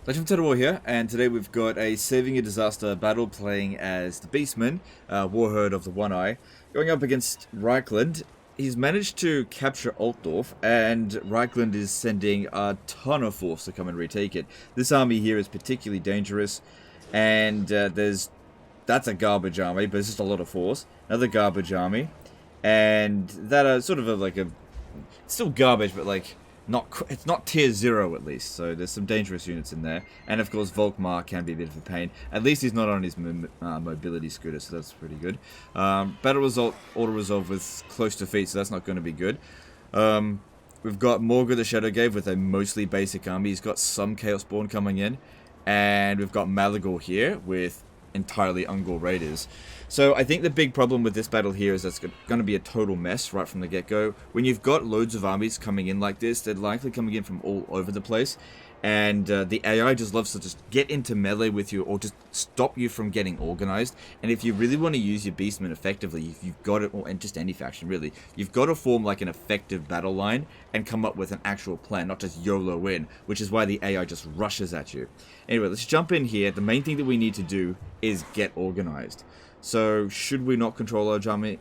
Legend of War here, and today we've got a Saving a Disaster battle playing as the Beastman, Warherd of the One Eye, going up against Reichland. He's managed to capture Altdorf, and Reichland is sending a ton of force to come and retake it. This army here is particularly dangerous, and that's a garbage army, but it's just a lot of force. Another garbage army, and that are sort of still garbage, but like it's not tier 0 at least, so there's some dangerous units in there. And of course Volkmar can be a bit of a pain. At least he's not on his mobility scooter, so that's pretty good. Battle result auto-resolve with close defeat, so that's not going to be good. We've got Morga the Shadowgave with a mostly basic army. He's got some Chaos Spawn coming in. And we've got Malagor here with entirely Ungor Raiders. So I think the big problem with this battle here is that it's going to be a total mess right from the get-go. When you've got loads of armies coming in like this, they're likely coming in from all over the place. And the AI just loves to just get into melee with you or just stop you from getting organized. And if you really want to use your Beastmen effectively, you've got to, and just any faction really, you've got to form like an effective battle line and come up with an actual plan, not just YOLO in, which is why the AI just rushes at you. Anyway, let's jump in here. The main thing that we need to do is get organized. So, should we not control large army?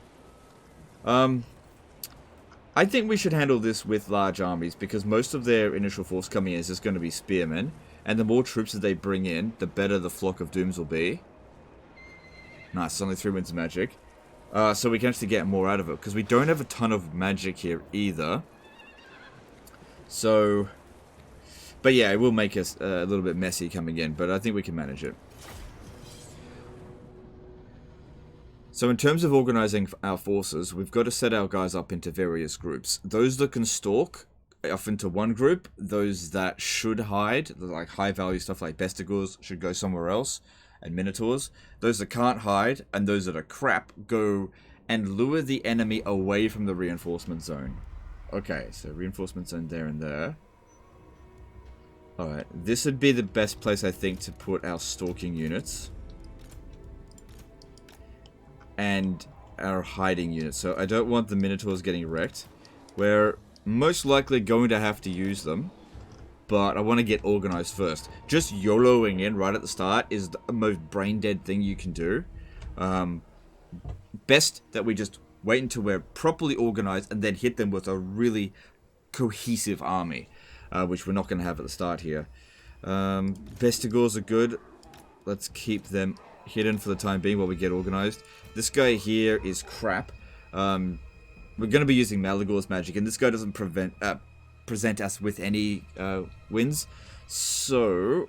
I think we should handle this with large armies, because most of their initial force coming in is just going to be spearmen, and the more troops that they bring in, the better the Flock of Dooms will be. Nice, only 3 wins of magic. So we can actually get more out of it, because we don't have a ton of magic here either. So, but yeah, it will make us a little bit messy coming in, but I think we can manage it. So in terms of organizing our forces, we've got to set our guys up into various groups. Those that can stalk off into one group. Those that should hide, like high value stuff like Bestigors, should go somewhere else, and Minotaurs. Those that can't hide, and those that are crap, go and lure the enemy away from the reinforcement zone. Okay, so reinforcement zone there and there. Alright, this would be the best place I think to put our stalking units. And our hiding units. So I don't want the Minotaurs getting wrecked. We're most likely going to have to use them, but I want to get organized first. Just YOLOing in right at the start is the most brain dead thing you can do. Best that we just wait until we're properly organized and then hit them with a really cohesive army, which we're not going to have at the start here. Bestigors are good. Let's keep them hidden for the time being while we get organized. This guy here is crap. We're going to be using Malagor's magic, and this guy doesn't present us with any wins. So,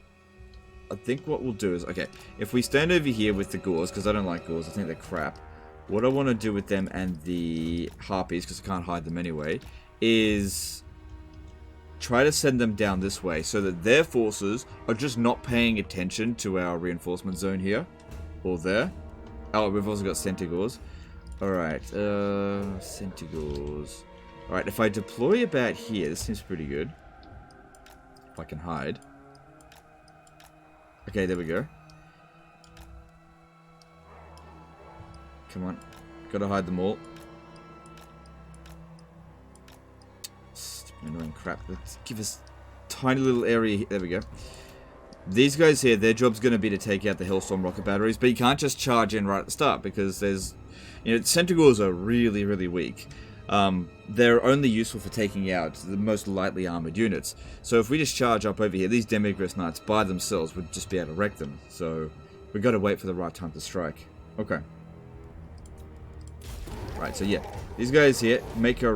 I think what we'll do is, okay, if we stand over here with the Gors, because I don't like Gors, I think they're crap. What I want to do with them and the Harpies, because I can't hide them anyway, is try to send them down this way so that their forces are just not paying attention to our reinforcement zone here or there. Oh, we've also got Centigors. Alright, Centigors. Alright, if I deploy about here, this seems pretty good. If I can hide. Okay, there we go. Come on. Gotta hide them all. Annoying crap. Let's give us a tiny little area here. There we go. These guys here, their job's going to be to take out the Hellstorm rocket batteries, but you can't just charge in right at the start because there's, Centigors are really, really weak. They're only useful for taking out the most lightly armored units. So if we just charge up over here, these Demigris Knights by themselves would just be able to wreck them. So we've got to wait for the right time to strike. Okay. Right, so yeah, these guys here make a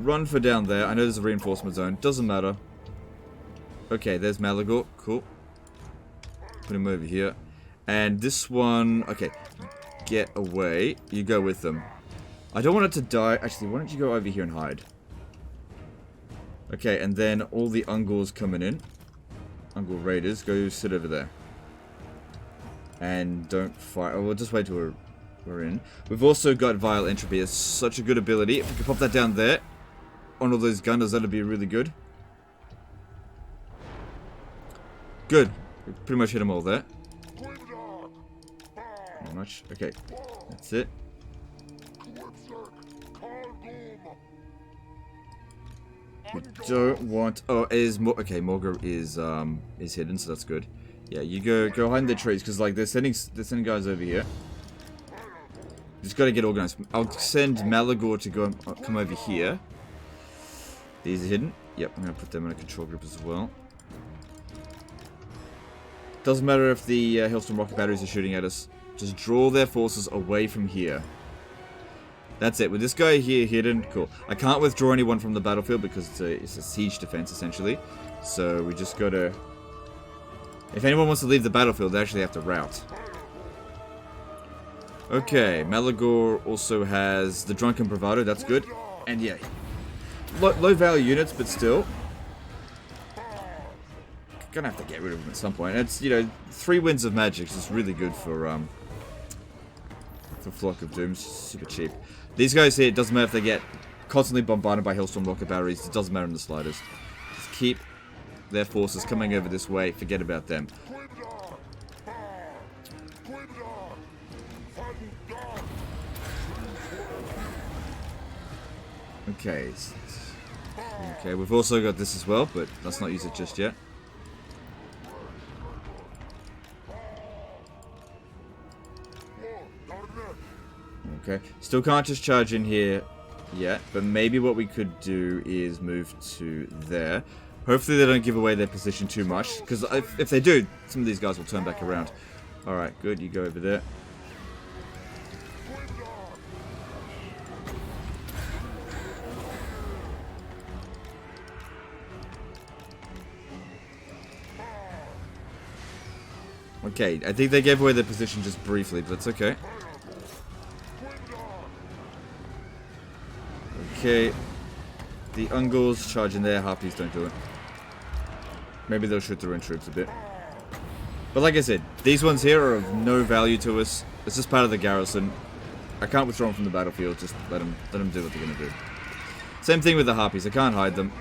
run for down there. I know there's a reinforcement zone. Doesn't matter. Okay, there's Malagor. Cool. Put him over here. And this one... Okay. Get away. You go with them. I don't want it to die. Actually, why don't you go over here and hide? Okay, and then all the Ungors coming in. Ungor Raiders. Go sit over there. And don't fight. Oh, we'll just wait till we're in. We've also got Vile Entropy. It's such a good ability. If we could pop that down there on all those gunners, that'd be really good. Good. We pretty much hit them all there. Not much. Okay. That's it. We don't want... Oh, okay, Morga is hidden, so that's good. Yeah, you go hide in the trees, because, like, they're sending guys over here. Just gotta get organized. I'll send Malagor to come over here. These are hidden. Yep, I'm gonna put them in a control group as well. Doesn't matter if the Hailstorm rocket batteries are shooting at us. Just draw their forces away from here. That's it. With this guy here hidden, cool. I can't withdraw anyone from the battlefield because it's a siege defense, essentially. So we just gotta... If anyone wants to leave the battlefield, they actually have to rout. Okay, Malagor also has the Drunken Bravado, that's good. And yeah, low value units, but still. Gonna have to get rid of them at some point. It's, you know, 3 Winds of Magic is really good for Flock of Doom. It's super cheap. These guys here, it doesn't matter if they get constantly bombarded by Hailstorm rocket batteries, it doesn't matter in the slightest. Just keep their forces coming over this way, forget about them. Okay. Okay, we've also got this as well, but let's not use it just yet. Okay, still can't just charge in here yet, but maybe what we could do is move to there. Hopefully they don't give away their position too much, because if they do, some of these guys will turn back around. Alright, good, you go over there. Okay, I think they gave away their position just briefly, but that's okay. Okay, the Ungals charge in there, Harpies don't do it. Maybe they'll shoot their own troops a bit. But like I said, these ones here are of no value to us. It's just part of the garrison. I can't withdraw them from the battlefield, just let them do what they're going to do. Same thing with the Harpies, I can't hide them.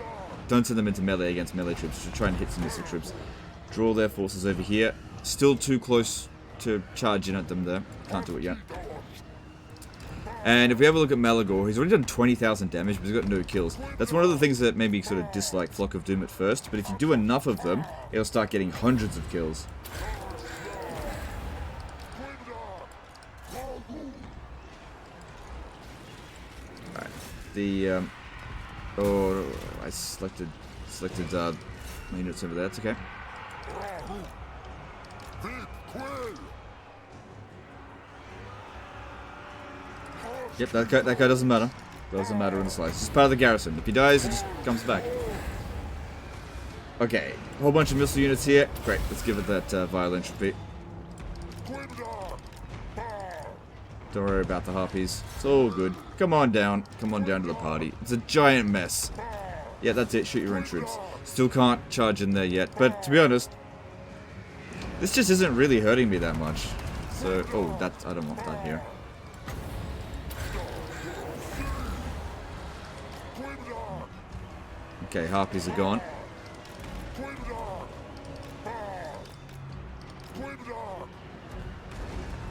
Don't send them into melee against melee troops, just try and hit some missile troops. Draw their forces over here. Still too close to charge in at them there. Can't do it yet. And if we have a look at Malagor, he's already done 20,000 damage, but he's got no kills. That's one of the things that made me sort of dislike Flock of Doom at first, but if you do enough of them, it'll start getting hundreds of kills. Alright, the, oh, I selected my units over there, that's okay. Yep, that guy doesn't matter. Doesn't matter in the slightest. It's just part of the garrison. If he dies, it just comes back. Okay, a whole bunch of missile units here. Great, let's give it that vial entropy. Don't worry about the Harpies. It's all good. Come on down. Come on down to the party. It's a giant mess. Yeah, that's it. Shoot your own troops. Still can't charge in there yet. But to be honest, this just isn't really hurting me that much. So, oh, I don't want that here. Okay, Harpies are gone.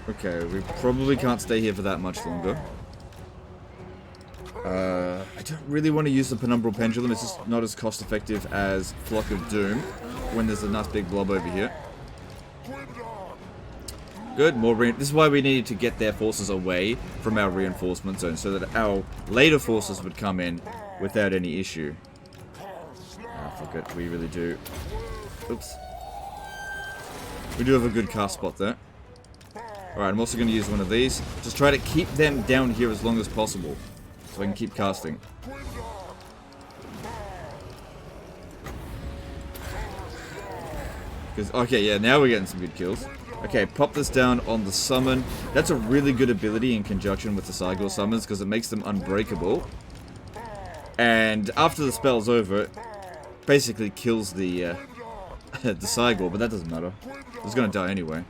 Okay, we probably can't stay here for that much longer. I don't really want to use the Penumbral Pendulum. It's just not as cost effective as Flock of Doom when there's a nice big blob over here. Good, more this is why we needed to get their forces away from our reinforcement zone so that our later forces would come in without any issue. Fuck it, we really do. Oops. We do have a good cast spot there. Alright, I'm also going to use one of these. Just try to keep them down here as long as possible. So I can keep casting. Okay, yeah, now we're getting some good kills. Okay, pop this down on the summon. That's a really good ability in conjunction with the Cygor summons because it makes them unbreakable. And after the spell's over, it basically kills the the Cygor, but that doesn't matter. It's gonna die anyway.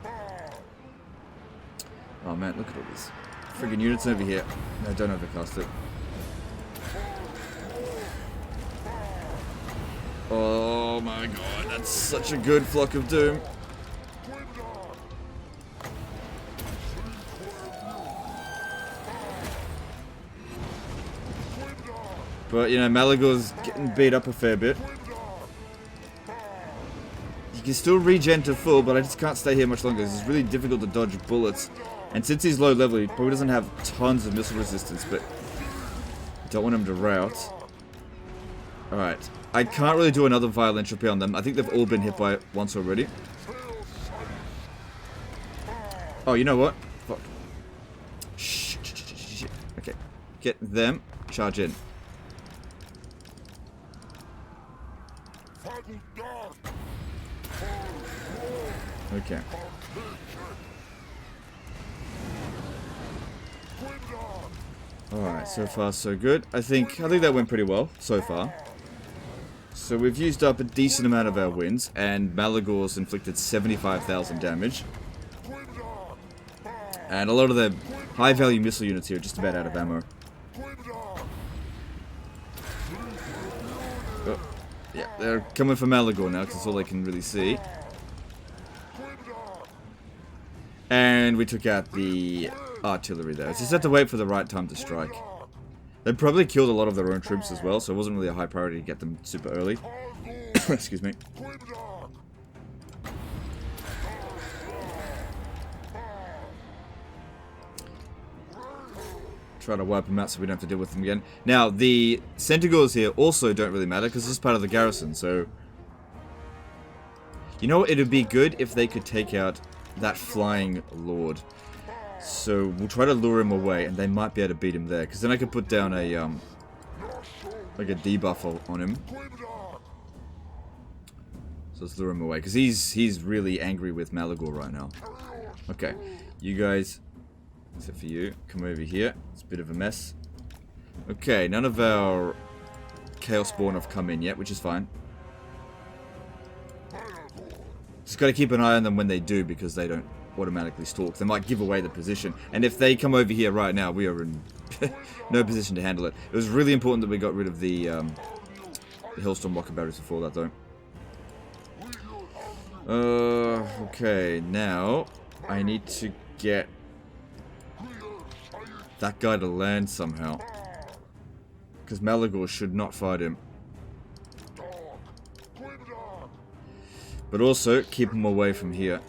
Oh man, look at all these friggin' units over here. No, don't overcast it. Oh my god, that's such a good Flock of Doom. But, you know, Malagor's getting beat up a fair bit. You can still regen to full, but I just can't stay here much longer. It's really difficult to dodge bullets. And since he's low level, he probably doesn't have tons of missile resistance, but don't want him to rout. Alright. I can't really do another Vile Entropy on them. I think they've all been hit by it once already. Oh, you know what? Fuck. Shh. Okay. Get them. Charge in. Okay. Alright, so far so good. I think that went pretty well so far. So we've used up a decent amount of our wins, and Malagor's inflicted 75,000 damage. And a lot of the high value missile units here are just about out of ammo. Oh, yeah, they're coming for Malagor now, because that's all they can really see. And we took out the artillery there. So just have to wait for the right time to strike. They probably killed a lot of their own troops as well, so it wasn't really a high priority to get them super early. Excuse me. Try to wipe them out so we don't have to deal with them again. Now, the Centaurs here also don't really matter, because this is part of the garrison, so... You know what? It would be good if they could take out that flying lord. So we'll try to lure him away, and they might be able to beat him there, because then I could put down a like a debuff on him. So let's lure him away, because he's really angry with Malagor right now. Okay, you guys, except for you, come over here. It's a bit of a mess. Okay, none of our Chaos Spawn have come in yet, which is fine. Just got to keep an eye on them when they do, because they don't automatically stalk. They might give away the position, and if they come over here right now, we are in no position to handle it. It was really important that we got rid of the Hailstorm rocket batteries before that, though. Okay, now I need to get that guy to land somehow, because Malagor should not fight him. But also keep him away from here.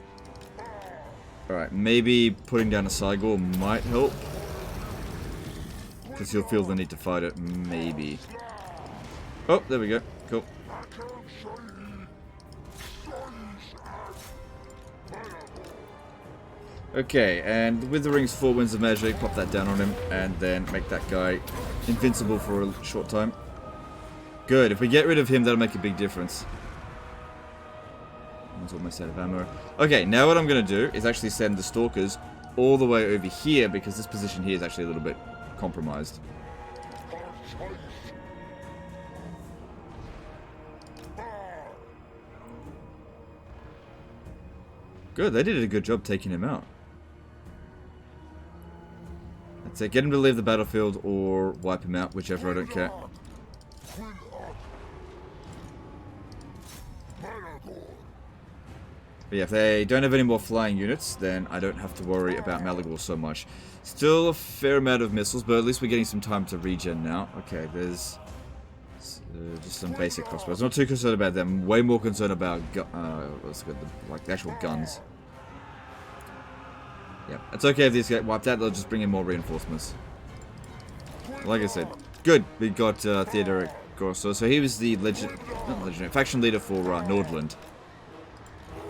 Alright, maybe putting down a Cygor might help, because he'll feel the need to fight it, maybe. Oh, there we go. Cool. Okay, and with the Ring's 4 Winds of Magic, pop that down on him, and then make that guy invincible for a short time. Good, if we get rid of him, that'll make a big difference. One's almost out of ammo. Okay, now what I'm going to do is actually send the Stalkers all the way over here, because this position here is actually a little bit compromised. Good, they did a good job taking him out. That's it, get him to leave the battlefield or wipe him out, whichever, I don't care. But yeah, if they don't have any more flying units, then I don't have to worry about Malagor so much. Still a fair amount of missiles, but at least we're getting some time to regen now. Okay, there's just some basic crossbows. Not too concerned about them. Way more concerned about like the actual guns. Yeah, it's okay if these get wiped out. They'll just bring in more reinforcements. Like I said, good. We got Theodoric Gorso. So he was the faction leader for Nordland.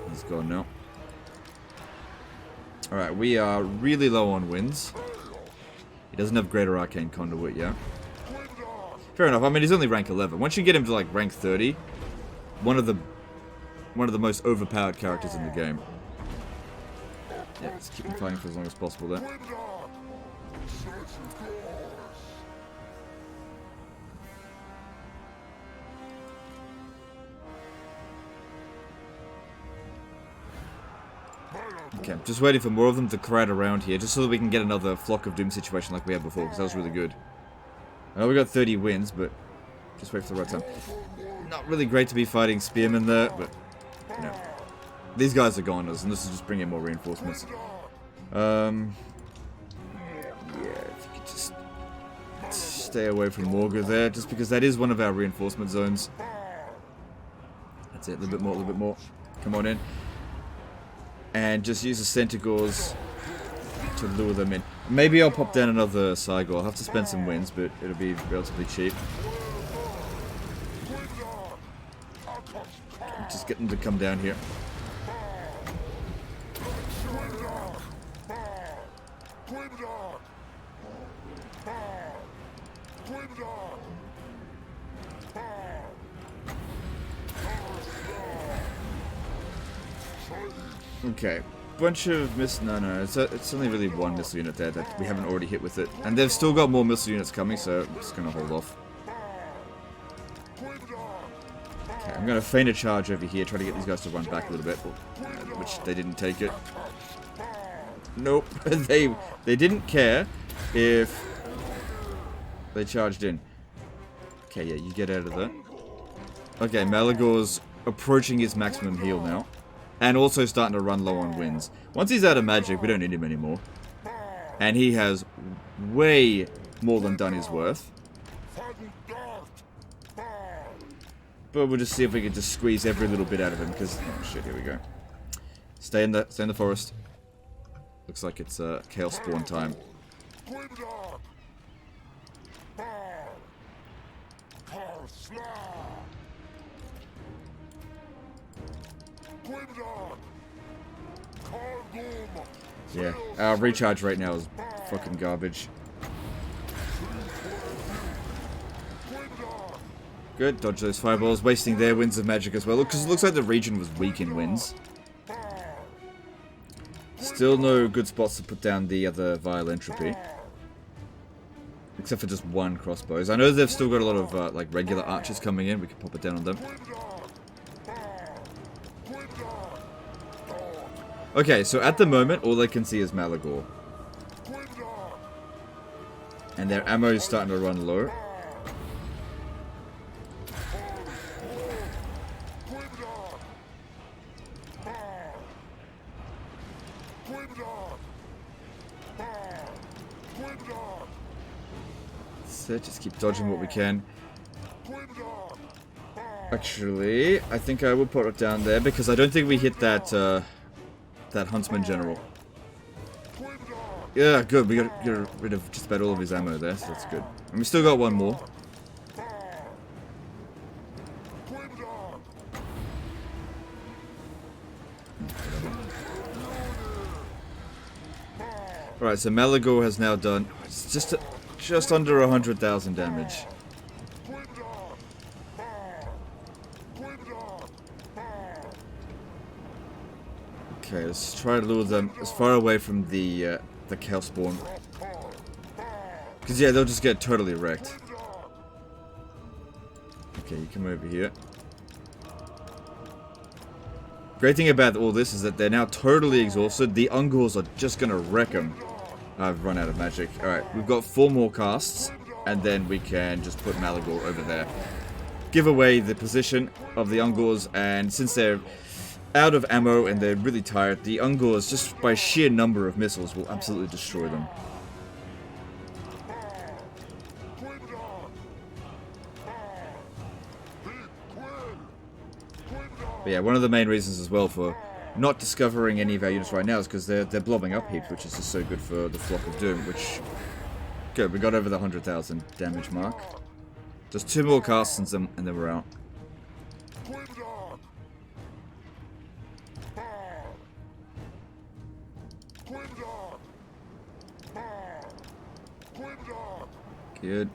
He's gone now. Alright, we are really low on wins. He doesn't have Greater Arcane Conduit yet. Fair enough, I mean he's only rank 11. Once you get him to like rank 30, one of the most overpowered characters in the game. Yeah, let's keep him fighting for as long as possible there. Okay, just waiting for more of them to crowd around here, just so that we can get another Flock of Doom situation like we had before, because that was really good. I know we got 30 wins, but just wait for the right time. Not really great to be fighting Spearmen there, but, you know, these guys are goners, and this is just bringing in more reinforcements. Yeah, if you could just stay away from Morga there, just because that is one of our reinforcement zones. That's it, a little bit more, a little bit more. Come on in. And just use the Centigores to lure them in. Maybe I'll pop down another Cygor. I'll have to spend some wins, but it'll be relatively cheap. Just get them to come down here. Okay, bunch of no, it's only really one missile unit there that we haven't already hit with it. And they've still got more missile units coming, so I'm just gonna hold off. Okay, I'm gonna feign a charge over here, try to get these guys to run back a little bit, which they didn't take it. Nope, they didn't care if they charged in. Okay, yeah, you get out of there. Okay, Malagor's approaching his maximum heal now. And also starting to run low on wins. Once he's out of magic, we don't need him anymore. And he has way more than done his worth. But we'll just see if we can just squeeze every little bit out of him, because... Oh shit, here we go. Stay in the forest. Looks like it's Chaos Spawn time. Yeah, our recharge rate now is fucking garbage. Good, dodge those fireballs, wasting their winds of magic as well, because it looks like the region was weak in winds. Still no good spots to put down the other Vile Entropy. Except for just one crossbows. I know they've still got a lot of like regular archers coming in, we can pop it down on them. Okay, so at the moment, all they can see is Malagor. And their ammo is starting to run low. So just keep dodging what we can. Actually, I think I will put it down there because I don't think we hit that that Huntsman General. Yeah, good. We got rid of just about all of his ammo there, so that's good. And we still got one more. Alright, so Malagor has now done just under 100,000 damage. Okay, let's try to lure them as far away from the Chaos Spawn. Because, yeah, they'll just get totally wrecked. Okay, you come over here. Great thing about all this is that they're now totally exhausted. The Ungors are just going to wreck them. I've run out of magic. Alright, we've got 4 more casts, and then we can just put Malagor over there. Give away the position of the Ungors, and since they're out of ammo and they're really tired, the Ungors, just by sheer number of missiles, will absolutely destroy them. But yeah, one of the main reasons as well for not discovering any of our units right now is because they're blobbing up heaps, which is just so good for the Flock of Doom, which... Good, we got over the 100,000 damage mark. Just 2 more casts and then we're out. Good.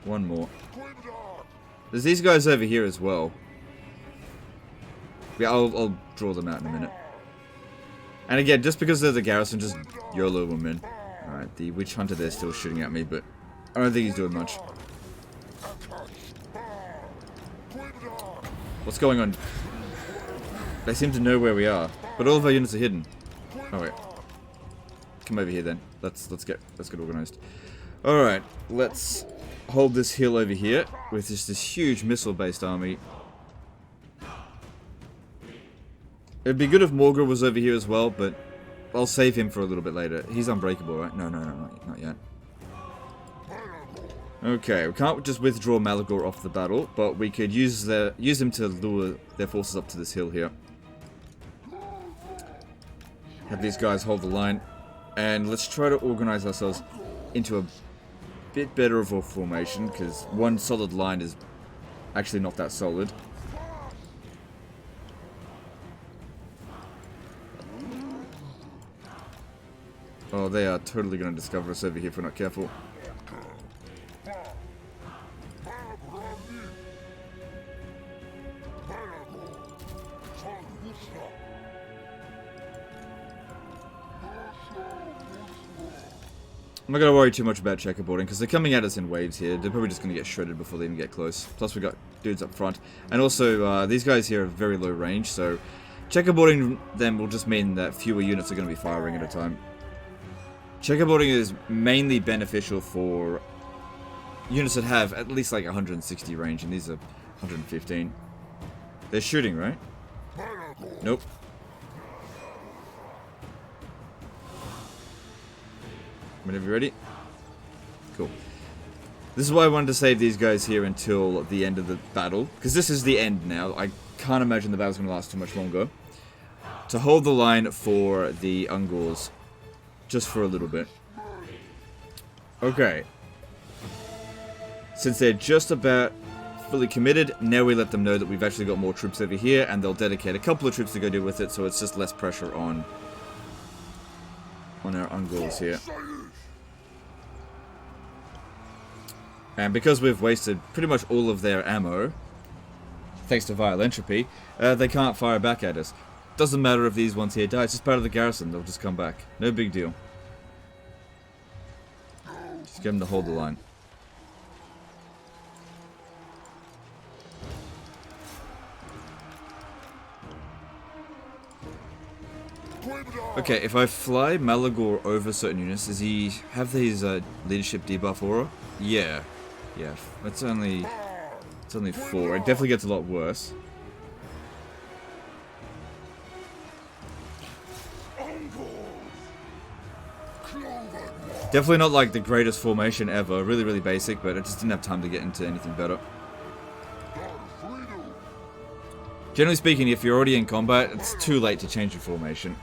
One more. There's these guys over here as well. Yeah, I'll draw them out in a minute. And again, just because they're the garrison, just YOLO them in. Alright, the Witch Hunter there's still shooting at me, but I don't think he's doing much. What's going on? They seem to know where we are, but all of our units are hidden. Oh wait, come over here then. Let's get organized. All right, let's hold this hill over here with just this huge missile-based army. It'd be good if Morgul was over here as well, but I'll save him for a little bit later. He's unbreakable, right? No, not yet. Okay, we can't just withdraw Malagor off the battle, but we could use him to lure their forces up to this hill here. Have these guys hold the line, and let's try to organize ourselves into a bit better of a formation, because one solid line is actually not that solid. Oh, they are totally going to discover us over here if we're not careful. I'm not going to worry too much about checkerboarding, because they're coming at us in waves here. They're probably just going to get shredded before they even get close. Plus we got dudes up front. And also, these guys here are very low range, so checkerboarding them will just mean that fewer units are going to be firing at a time. Checkerboarding is mainly beneficial for units that have at least like 160 range, and these are 115. They're shooting, right? Nope. Whenever you're ready. Cool. This is why I wanted to save these guys here until the end of the battle, because this is the end now. I can't imagine the battle's going to last too much longer. To hold the line for the Ungors. Just for a little bit. Okay. Since they're just about fully committed, now we let them know that we've actually got more troops over here, and they'll dedicate a couple of troops to go deal with it, so it's just less pressure on our Ungors here. And because we've wasted pretty much all of their ammo, thanks to Vile Entropy, they can't fire back at us. Doesn't matter if these ones here die, it's just part of the garrison, they'll just come back. No big deal. Just get them to hold the line. Okay, if I fly Malagor over certain units, does he have his leadership debuff aura? Yeah. Yeah, it's only 4. It definitely gets a lot worse. Definitely not like the greatest formation ever. Really, really basic, but I just didn't have time to get into anything better. Generally speaking, if you're already in combat, it's too late to change your formation.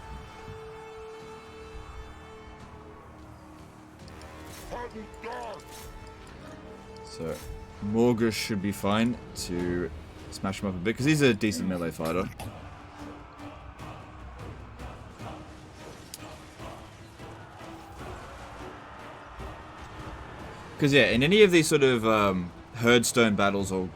So, Morgus should be fine to smash him up a bit, because he's a decent melee fighter. Because yeah, in any of these sort of herdstone battles or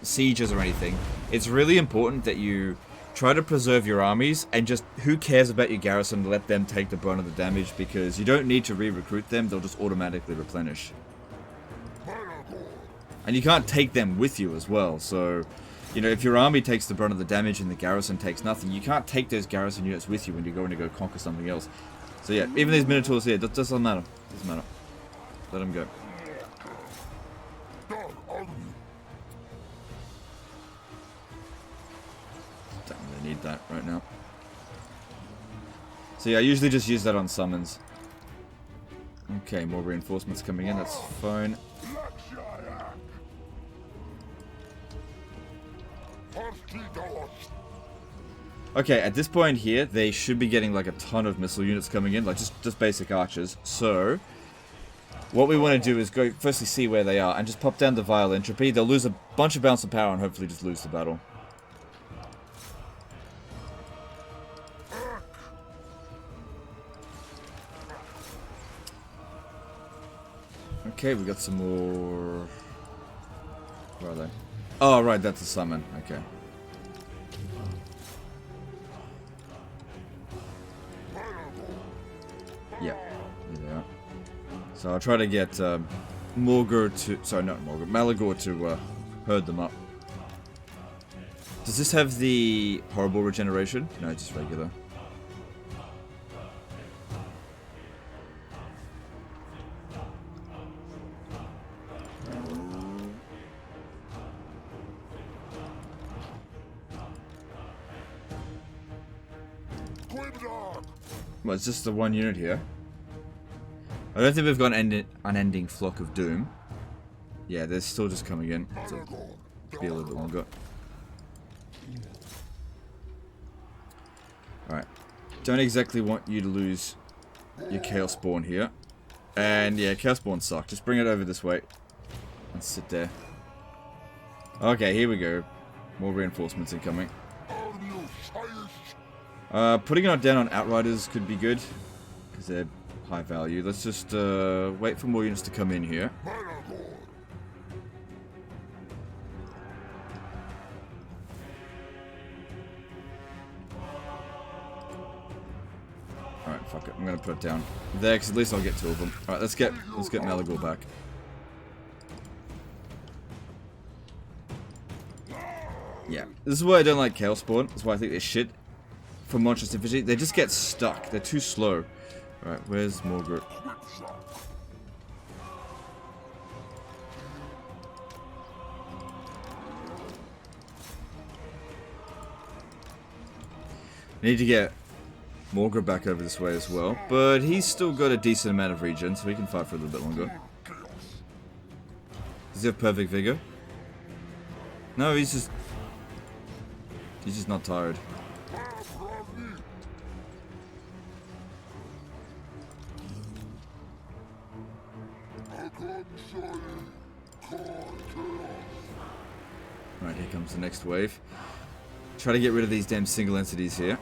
sieges or anything, it's really important that you try to preserve your armies, and just, who cares about your garrison, let them take the brunt of the damage, because you don't need to re-recruit them, they'll just automatically replenish. And you can't take them with you as well, so, you know, if your army takes the brunt of the damage and the garrison takes nothing, you can't take those garrison units with you when you're going to go conquer something else. So yeah, even these Minotaurs here, that doesn't matter. Doesn't matter. Let them go. Don't really need that right now. So yeah, I usually just use that on summons. Okay, more reinforcements coming in, that's fine. Okay, at this point here, they should be getting like a ton of missile units coming in, like just basic archers. So, what we want to do is go firstly see where they are and just pop down the Vile Entropy. They'll lose a bunch of bounce of power and hopefully just lose the battle. Okay, we got some more... Where are they? Oh, right, that's a summon. Okay. Yeah, here they are. So I'll try to get Morgul to... Sorry, not Morgul. Malagor to herd them up. Does this have the horrible regeneration? No, just regular. Well, it's just the one unit here. I don't think we've got an unending flock of doom. Yeah, they're still just coming in. So it'll be a little bit longer. Alright. Don't exactly want you to lose your Chaos Spawn here. And yeah, Chaos Spawn suck. Just bring it over this way. And sit there. Okay, here we go. More reinforcements incoming. Putting it down on Outriders could be good. Because they're high value. Let's just wait for more units to come in here. Alright, fuck it. I'm gonna put it down there because at least I'll get two of them. Alright, let's get Malagor back. Yeah, this is why I don't like Chaos Spawn. That's why I think they're shit for Monstrous Infantry. They just get stuck. They're too slow. Alright, where's Morgurt? Need to get Morgurt back over this way as well. But he's still got a decent amount of regen, so he can fight for a little bit longer. Does he have perfect vigor? No, he's just not tired. Right, here comes the next wave. Try to get rid of these damn single entities here.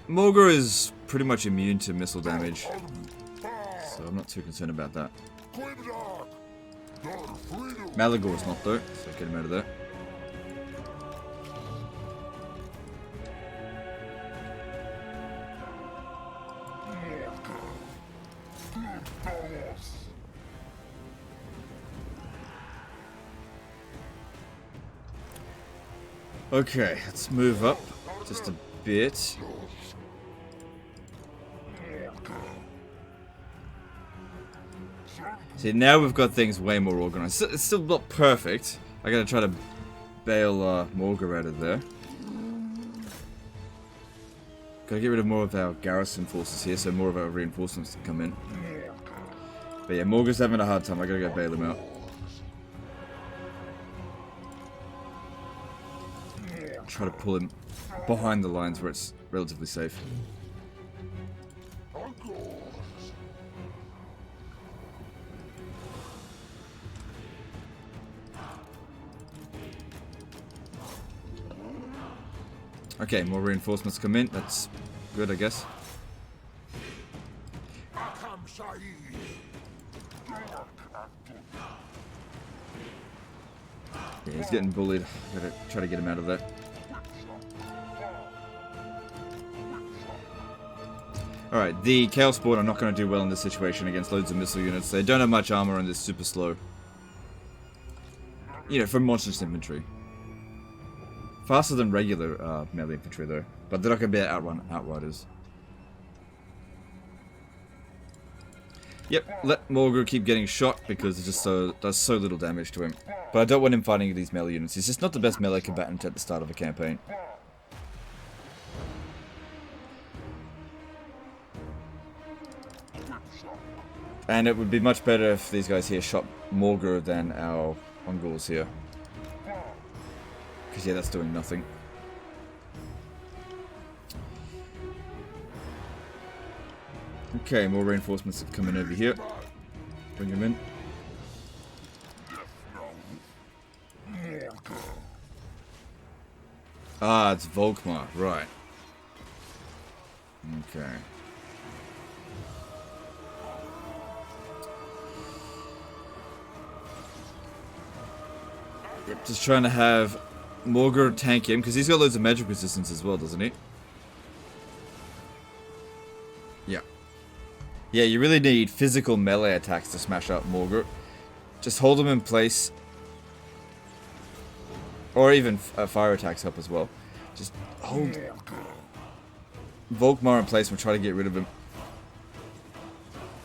Morgurt is pretty much immune to missile damage, so I'm not too concerned about that. Malagor is not though, so get him out of there. Okay, let's move up just a bit. See, now we've got things way more organized. It's still not perfect. I gotta try to bail Morgurt out of there. Gotta get rid of more of our garrison forces here, so more of our reinforcements can come in. But yeah, Morgurt's having a hard time. I gotta go bail him out. Try to pull him behind the lines where it's relatively safe. Okay, more reinforcements come in. That's good, I guess. Yeah, he's getting bullied. Gotta try to get him out of there. Alright, the Chaos Spawn are not going to do well in this situation against loads of missile units. They don't have much armor and they're super slow. You know, from Monstrous Infantry. Faster than regular melee infantry though, but they're not going to be able to outrun Outriders. Yep, let Morgurt keep getting shot because it just does so little damage to him. But I don't want him fighting these melee units. He's just not the best melee combatant at the start of a campaign. And it would be much better if these guys here shot Morgurt than our Mongols here. Because yeah, that's doing nothing. Okay, more reinforcements are coming over here. Bring them in. Ah, it's Volkmar, right. Okay. Yep, just trying to have Morgurt tank him, because he's got loads of magic resistance as well, doesn't he? Yeah. Yeah, you really need physical melee attacks to smash up Morgurt. Just hold him in place. Or even fire attacks help as well. Just hold Volkmar in place and try to get rid of him.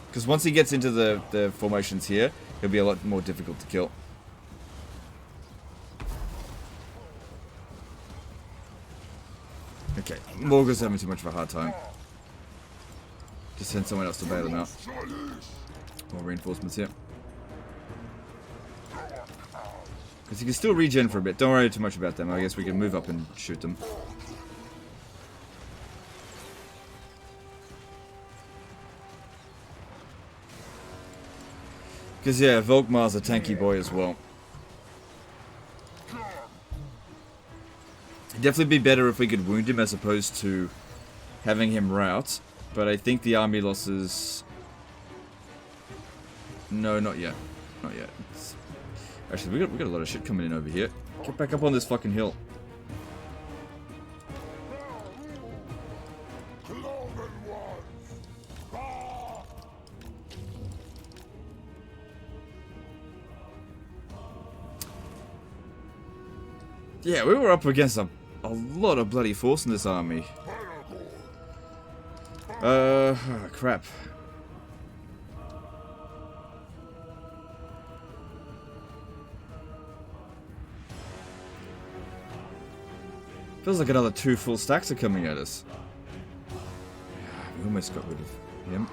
Because once he gets into the formations here, he'll be a lot more difficult to kill. Morgul's having too much of a hard time. Just send someone else to bail him out. More reinforcements here. Because he can still regen for a bit. Don't worry too much about them. I guess we can move up and shoot them. Because, yeah, Volkmar's a tanky boy as well. It'd definitely be better if we could wound him as opposed to having him rout. But I think the army losses... No, not yet. Not yet. Actually, we got a lot of shit coming in over here. Get back up on this fucking hill. Yeah, we were up against a lot of bloody force in this army. Crap. Feels like another 2 full stacks are coming at us. We almost got rid of him.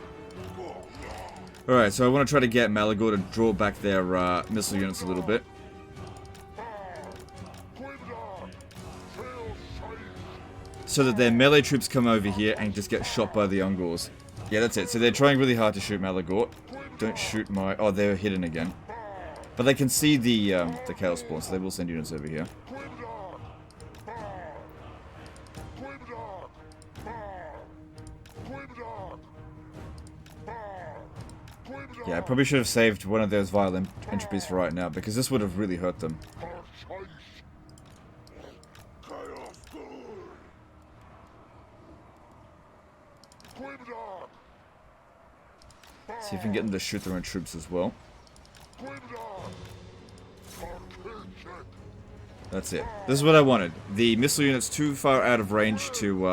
Alright, so I want to try to get Malagor to draw back their missile units a little bit. So that their melee troops come over here and just get shot by the Ungors. Yeah, that's it. So they're trying really hard to shoot Malagor. Don't shoot my... Oh, they're hidden again. But they can see the Chaos Spawn, so they will send units over here. Yeah, I probably should have saved one of those violent entropies for right now, because this would have really hurt them. See if we can get them to shoot their own troops as well. That's it. This is what I wanted. The missile units too far out of range to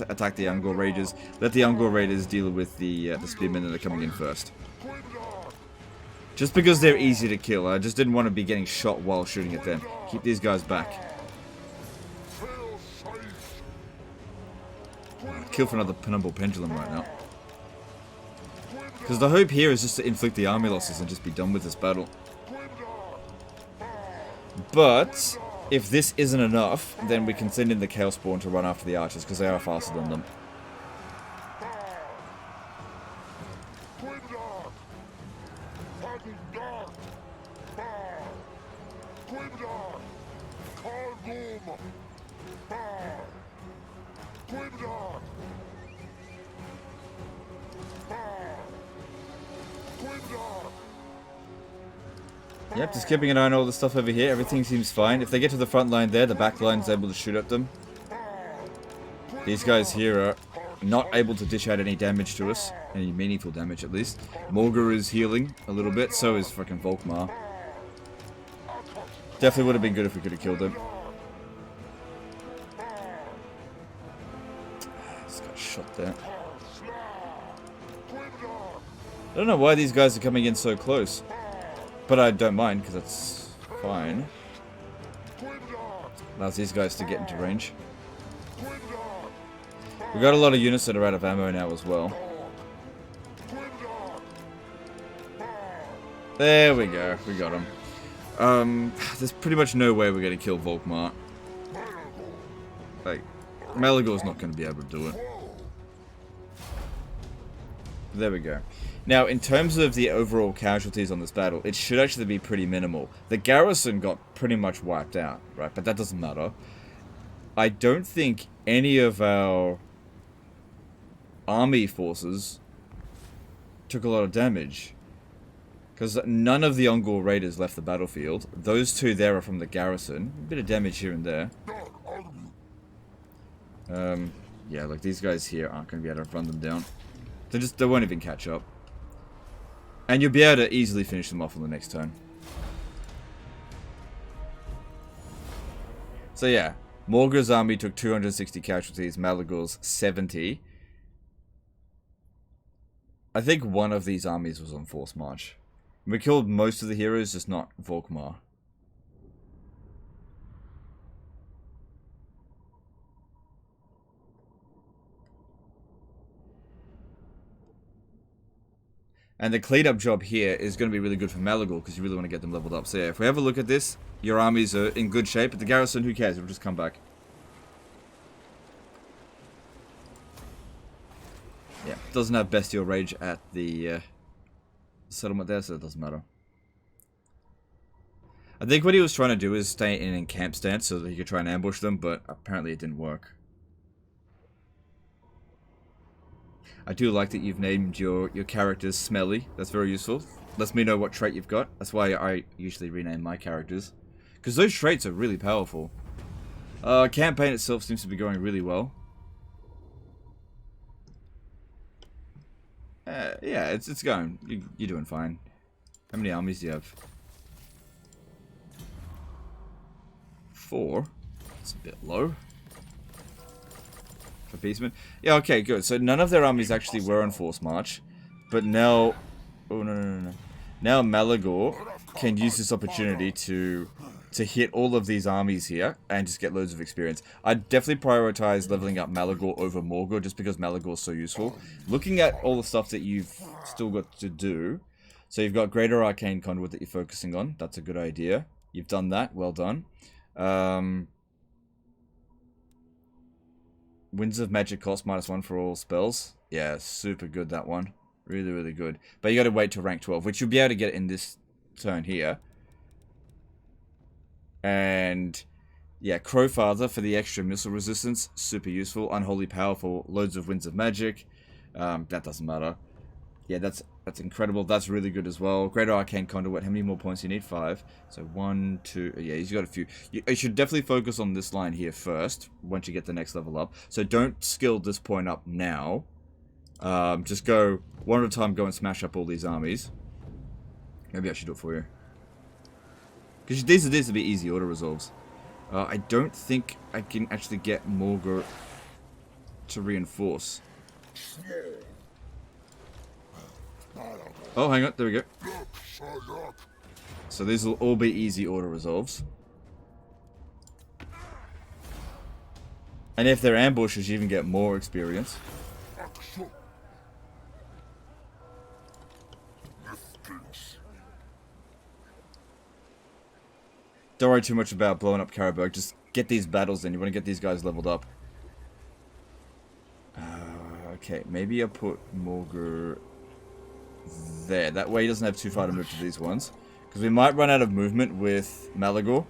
attack the Ungor Raiders. Let the Ungor Raiders deal with the spearmen that are coming in first. Just because they're easy to kill, I just didn't want to be getting shot while shooting at them. Keep these guys back. Kill for another Penumbral Pendulum right now. Because the hope here is just to inflict the army losses and just be done with this battle. But if this isn't enough, then we can send in the Chaos Spawn to run after the archers, because they are faster than them. Yep, just keeping an eye on all the stuff over here. Everything seems fine. If they get to the front line there, the back line's able to shoot at them. These guys here are not able to dish out any damage to us. Any meaningful damage, at least. Morgur is healing a little bit. So is fucking Volkmar. Definitely would have been good if we could have killed him. Just got shot there. I don't know why these guys are coming in so close. But I don't mind, because that's fine. Allows these guys to get into range. We've got a lot of units that are out of ammo now as well. There we go, we got him. There's pretty much no way we're going to kill Volkmar. Like, Malagor's not going to be able to do it. There we go. Now, in terms of the overall casualties on this battle, it should actually be pretty minimal. The garrison got pretty much wiped out, right? But that doesn't matter. I don't think any of our army forces took a lot of damage. Because none of the Ungor Raiders left the battlefield. Those two there are from the garrison. A bit of damage here and there. Yeah, like these guys here aren't going to be able to run them down. They won't even catch up. And you'll be able to easily finish them off on the next turn. So yeah, Morgur's army took 260 casualties, Malagor's 70. I think one of these armies was on forced march. We killed most of the heroes, just not Volkmar. And the cleanup job here is going to be really good for Malagor because you really want to get them leveled up. So yeah, if we have a look at this, your armies are in good shape. But the garrison, who cares? It'll just come back. Yeah, doesn't have bestial rage at the settlement there, so it doesn't matter. I think what he was trying to do is stay in an encamp stance so that he could try and ambush them, but apparently it didn't work. I do like that you've named your characters Smelly. That's very useful. Lets me know what trait you've got. That's why I usually rename my characters. Because those traits are really powerful. Campaign itself seems to be going really well. Yeah, it's going. You're doing fine. How many armies do you have? 4. It's a bit low. For Beastmen. Yeah, okay, good. So none of their armies actually were on force march. But now... Oh, no. Now Malagor can use this opportunity to hit all of these armies here and just get loads of experience. I'd definitely prioritize leveling up Malagor over Morgor just because Malagor is so useful. Looking at all the stuff that you've still got to do. So you've got Greater Arcane Conduit that you're focusing on. That's a good idea. You've done that. Well done. Winds of Magic cost -1 for all spells. Yeah, super good, that one. Really, really good. But you got to wait till rank 12, which you'll be able to get in this turn here. And yeah, Crowfather for the extra missile resistance. Super useful. Unholy Powerful. Loads of Winds of Magic. That doesn't matter. Yeah, that's incredible. That's really good as well. Greater Arcane Conduit. How many more points do you need? 5. So 1, 2... Yeah, he's got a few. You should definitely focus on this line here first, once you get the next level up. So don't skill this point up now. Just go one at a time, go and smash up all these armies. Maybe I should do it for you. Because these will be easy auto-resolves. I don't think I can actually get Morgor to reinforce. Oh, hang on. There we go. So these will all be easy auto-resolves. And if they're ambushes, you even get more experience. Don't worry too much about blowing up Karabakh. Just get these battles in. You want to get these guys leveled up. Okay, maybe I'll put Morgor there. That way he doesn't have too far to move to these ones. Because we might run out of movement with Malagor.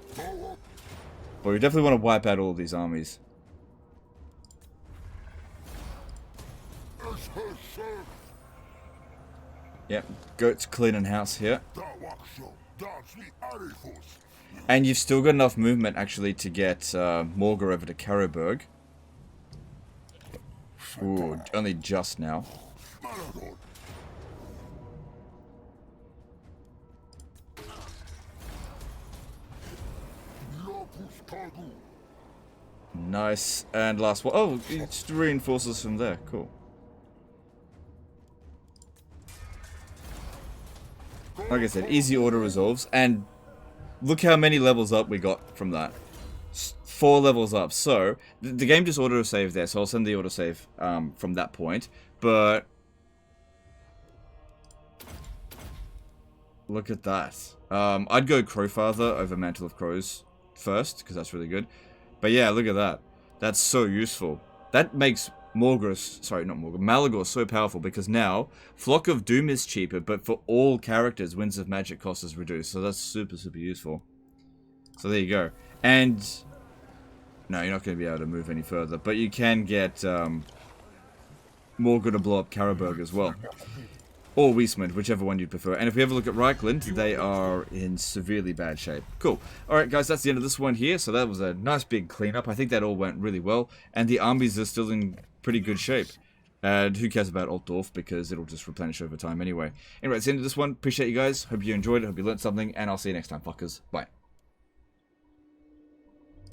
But we definitely want to wipe out all of these armies. Yep, goats cleaning house here. And you've still got enough movement, actually, to get Morgor over to Karabakh. Ooh, only just now. Nice. And last one. Oh, it just reinforces from there. Cool. Like I said, easy auto-resolves. And look how many levels up we got from that. 4 levels up. So, the game just auto-saved there. So I'll send the auto-save from that point. But look at that. I'd go Crowfather over Mantle of Crows first, because that's really good. But yeah, look at that. That's so useful. That makes Malagor so powerful, because now Flock of Doom is cheaper, but for all characters, Winds of Magic cost is reduced. So that's super, super useful. So there you go. And no, you're not going to be able to move any further, but you can get Morgor to blow up Karabakh as well. Or Weismund, whichever one you'd prefer. And if we have a look at Reichland, they are in severely bad shape. Cool. Alright guys, that's the end of this one here. So that was a nice big cleanup. I think that all went really well. And the armies are still in pretty good shape. And who cares about Altdorf, because it'll just replenish over time anyway. Anyway, that's the end of this one. Appreciate you guys. Hope you enjoyed it. Hope you learned something. And I'll see you next time, fuckers. Bye.